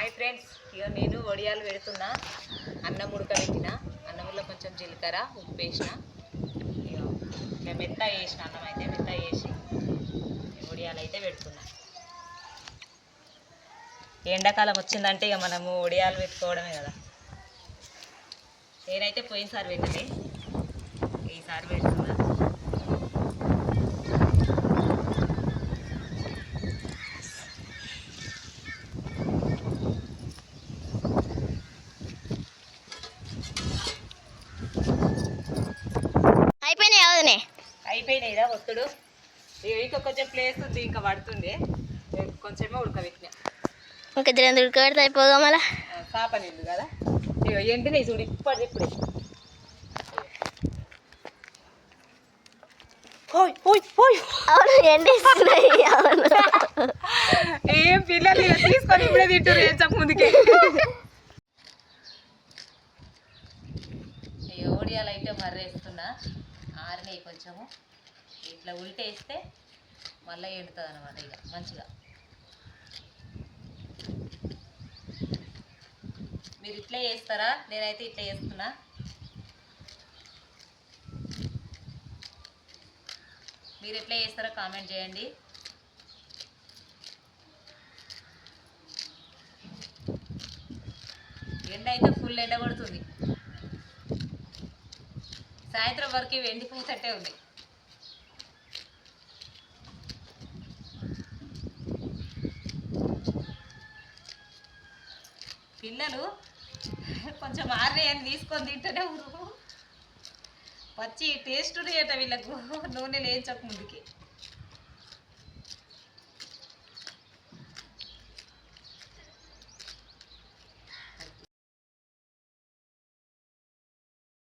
Hi friends, ఇక నేను వడియాలు పెడుతున్నా. అన్నం ఉడకబెట్టిన అన్నంలో కొంచెం జీలకర్ర ఉప్పు వేసిన. ఇక మెత్త వేసిన అన్నం అయితే మెత్త వేసి వడియాలు అయితే పెడుతున్నా. ఎండాకాలం వచ్చిందంటే ఇక మనము వడియాలు పెట్టుకోవడమే కదా. నేనైతే పోయినసారి పెట్టలే, ఈసారి పెడుతున్నా. అయిపోయినాయిదా ఒత్తుడు. ఇంకా కొంచెం ప్లేస్ ఉంది, ఇంకా పడుతుంది. కొంచెమే ఉడకబెట్టినా. ఇంకా రెండు ఉడకబెడితే అయిపోగా మళ్ళీ పాప నిండు కదా. ఇక ఎండినాయి చూడు ఇప్పుడే. అవును ఎండిస్తున్నాయి. అవును ఏం పిల్లలు ఇక తీసుకొని ఇప్పుడే తింటారు ఏం చెప్ప ముందుకే. ఓడియాలు అయితే మర్రేస్తున్నా. ఆరినాయి కొంచెము. ఇట్లా ఉల్టేస్తే మళ్ళీ ఎండుతుంది అన్నమాట ఇక మంచిగా. మీరు ఇట్లే చేస్తారా? నేనైతే ఇట్లా చేస్తున్నా. మీరు ఎట్లా చేస్తారో కామెంట్ చేయండి. ఎండ అయితే ఫుల్ ఎండ పడుతుంది. సాయంత్రం వరకు ఇవి ఎండిపోయేటట్టే ఉంది. పిల్లలు కొంచెం ఆరినాయని తీసుకొని తింటూనే పచ్చి టేస్ట్ ఉన్నాయట వీళ్ళకు, నూనె లేచక ముందుకి.